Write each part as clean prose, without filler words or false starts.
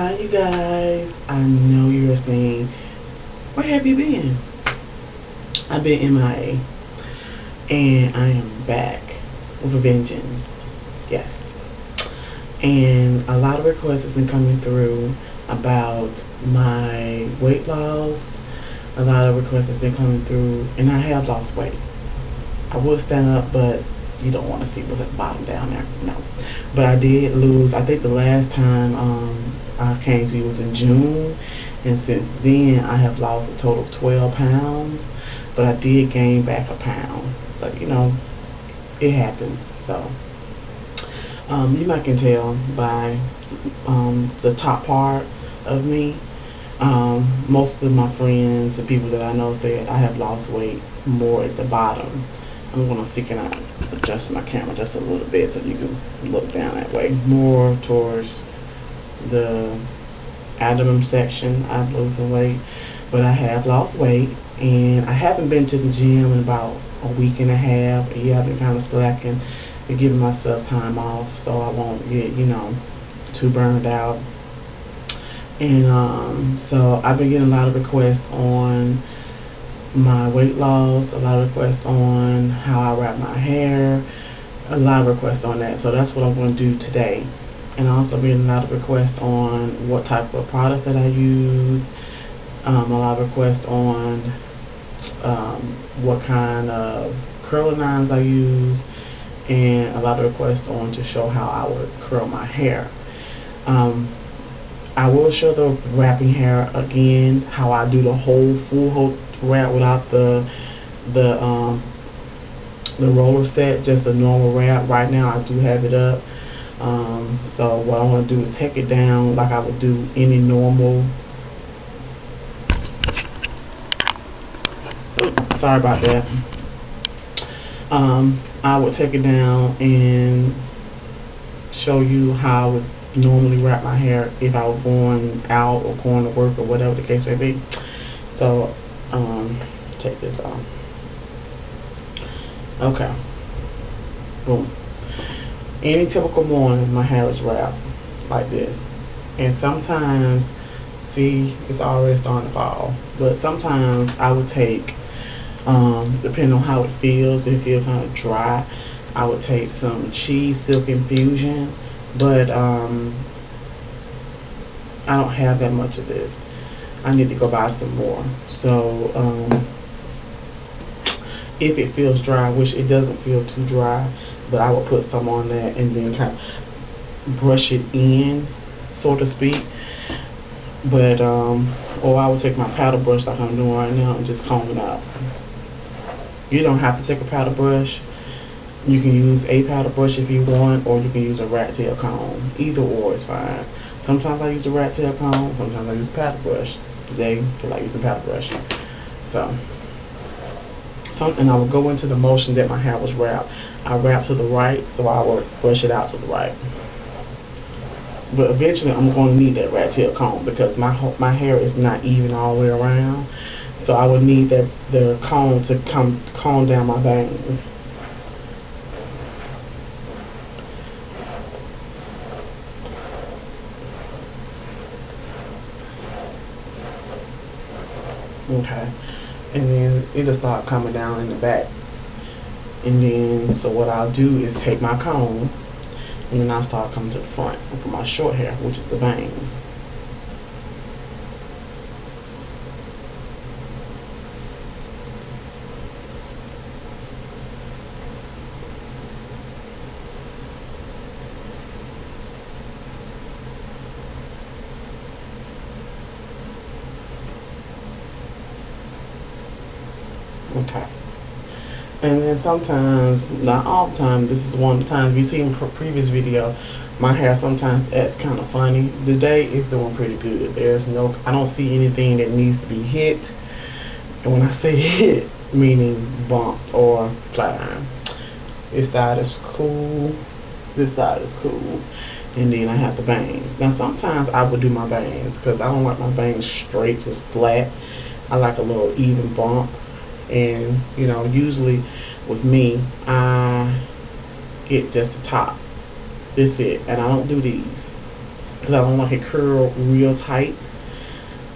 Hi, you guys. I know you're saying, where have you been? I've been MIA, and I am back with a vengeance. Yes. And a lot of requests has been coming through about my weight loss. A lot of requests has been coming through, and I have lost weight. I would stand up, but you don't want to see what's at the bottom down there. No. But I did lose. I think the last time I came to you was in June, and since then I have lost a total of 12 pounds. But I did gain back a pound. But it happens. So you might can tell by the top part of me. Most of my friends and people that I know say I have lost weight more at the bottom. I'm going to see, can I adjust my camera just a little bit so you can look down that way. More towards the abdomen section. I'm losing weight, but I have lost weight, and I haven't been to the gym in about a week and a half. Yeah, I've been kind of slacking and giving myself time off so I won't get, too burned out. And so I've been getting a lot of requests on my weight loss, a lot of requests on how I wrap my hair, a lot of requests on that. So that's what I'm going to do today. And also getting a lot of requests on what type of products that I use, a lot of requests on what kind of curling irons I use, and a lot of requests on to show how I would curl my hair. I will show the wrapping hair again, how I do the full wrap without the roller set, just a normal wrap. Right now I do have it up. So what I want to do is take it down like I would do any normal. Oops, sorry about that. I would take it down and show you how I would normally wrap my hair if I was going out or going to work or whatever the case may be. So take this off. Okay, boom. Any typical morning my hair is wrapped like this, and sometimes, see, it's already starting to fall, but sometimes I would take, depending on how it feels, if it feels kind of dry, I would take some Cheese Silk Infusion, but I don't have that much of this. I need to go buy some more. So if it feels dry, which it doesn't feel too dry, but I will put some on that and then kind of brush it in, so to speak. But or I would take my paddle brush like I'm doing right now and just comb it out. You don't have to take a paddle brush. You can use a paddle brush if you want, or you can use a rat tail comb. Either or is fine. Sometimes I use a rat tail comb, sometimes I use a paddle brush. Today, I like using paddle brush. And I would go into the motion that my hair was wrapped. I wrap to the right, so I would brush it out to the right. But eventually, I'm going to need that rat tail comb because my hair is not even all the way around. So I would need the comb to comb down my bangs. Okay, and then it'll start coming down in the back. And then, so what I'll do is take my comb, and then I'll start coming to the front for my short hair, which is the bangs. Okay. And then sometimes, not all the time, this is one of the times you see in previous video, my hair sometimes acts kind of funny. Today it's doing pretty good. I don't see anything that needs to be hit. And when I say hit, meaning bumped or flat iron. This side is cool. This side is cool. And then I have the bangs. Now sometimes I would do my bangs because I don't like my bangs straight, just flat. I like a little even bump. And usually with me I get just the top. That's it. And I don't do these. because I don't want it curled real tight.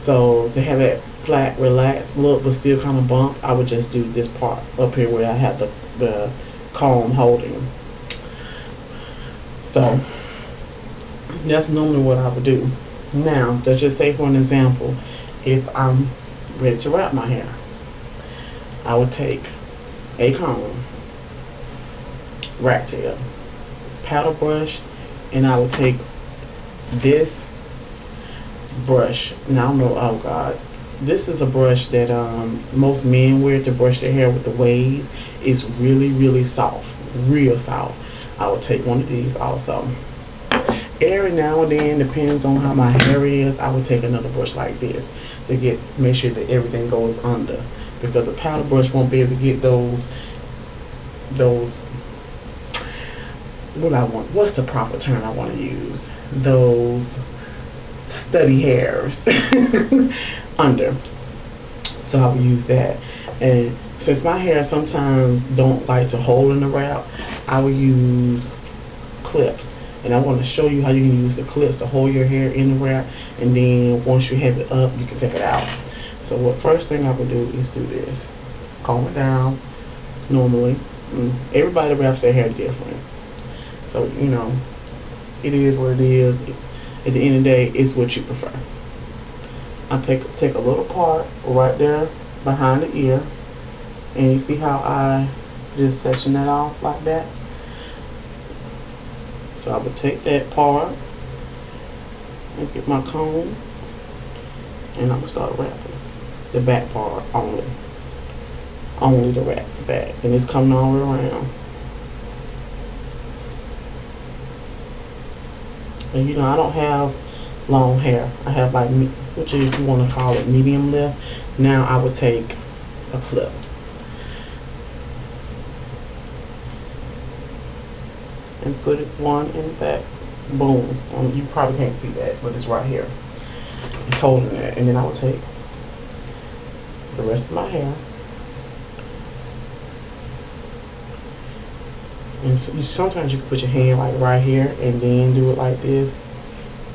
So to have that flat, relaxed look but still kind of bumped, I would just do this part up here where I have the comb holding. So that's normally what I would do. Now, let's just say for an example, if I'm ready to wrap my hair, I would take a comb, rat tail, paddle brush, and I would take this brush. Now I know, oh God, this is a brush that most men wear to brush their hair with the waves. It's really, really soft, real soft. I would take one of these also. Every now and then, depends on how my hair is, I would take another brush like this to make sure that everything goes under, because a powder brush won't be able to get those what's the proper term I want to use, those stubby hairs under. So I would use that. And since my hair sometimes don't like to hold in the wrap, I would use clips. And I want to show you how you can use the clips to hold your hair in the wrap, and then once you have it up, you can take it out. So what first thing I would do is do this. Comb it down normally. Everybody wraps their hair different. So, you know, it is what it is. At the end of the day, it's what you prefer. I take a little part right there behind the ear, and you see how I just section that off like that? So I would take that part and get my comb, and I'm gonna start wrapping the back part only the wrap back, and it's coming all the way around. And you know, I don't have long hair. I have like, which is, you want to call it, medium length. Now I would take a clip and put it one in the back. Boom. You probably can't see that, but it's right here. It's holding it. And then I would take the rest of my hair, and so sometimes you can put your hand like right here and then do it like this.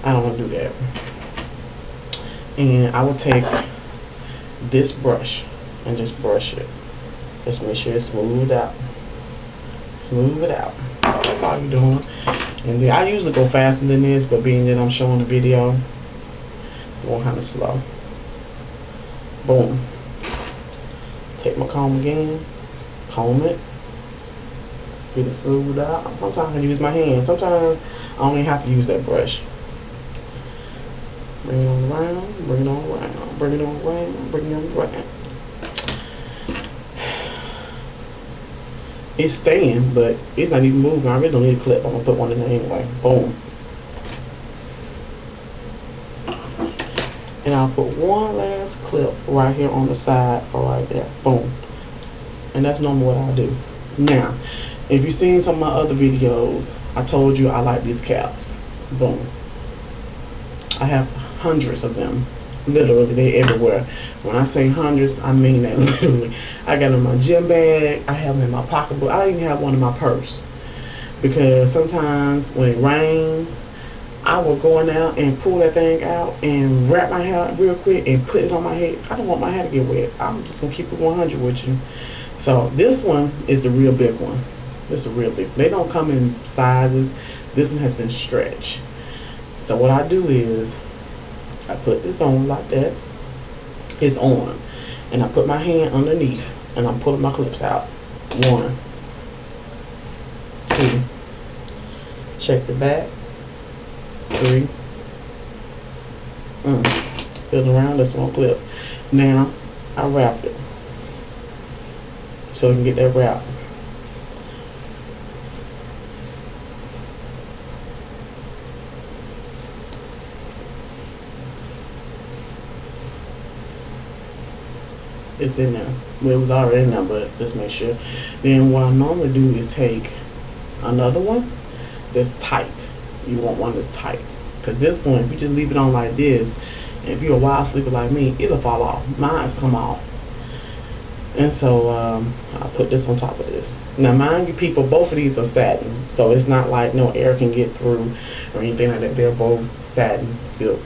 I don't want to do that. And I would take this brush and just brush it. Just make sure it's smoothed out. Smooth it out. That's all you're doing. And then I usually go faster than this, but being that I'm showing the video, I'm going kind of slow. Boom. Take my comb again, comb it, get it smoothed out. Sometimes I use my hand. Sometimes I only have to use that brush. Bring it on around, bring it on around, bring it on around, bring it on around. It's staying, but it's not even moving. I really don't need a clip. I'm gonna put one in there anyway. Boom. And I'll put one last clip right here on the side or right there. Boom. And that's normally what I do. Now, if you've seen some of my other videos, I told you I like these caps. Boom. I have hundreds of them. Literally, they're everywhere. When I say hundreds, I mean that literally. I got them in my gym bag. I have them in my pocketbook. I even have one in my purse. Because sometimes when it rains, I will go in there and pull that thing out and wrap my hair real quick and put it on my head. I don't want my hair to get wet. I'm just going to keep it 100 with you. So this one is the real big one. This is a real big. They don't come in sizes. This one has been stretched. So what I do is I put this on like that. It's on. And I put my hand underneath and I'm pulling my clips out. 1, 2. Check the back. 3. Fiddle around. That's one clip. Now I wrap it so we can get that wrap. It's in there. Well, it was already in there, but let's make sure. Then what I normally do is take another one that's tight. You want one that's tight, because this one, if you just leave it on like this, and if you're a wild sleeper like me, it'll fall off. Mine's come off. And so I put this on top of this. Now, mind you, people, both of these are satin, so it's not like no air can get through or anything like that. They're both satin silk,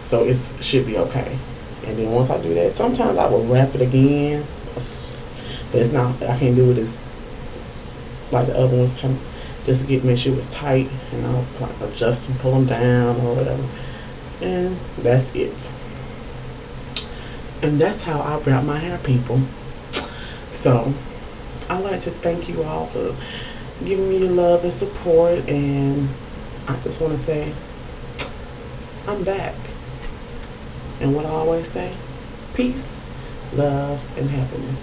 so it should be okay. And then once I do that, sometimes I will wrap it again, but it's not. I can't do it as like the other ones. Just to make sure it's tight, and I'll like adjust and pull them down or whatever. And that's it. And that's how I wrap my hair, people. So I'd like to thank you all for giving me your love and support, and I just want to say I'm back. And what I always say, peace, love, and happiness.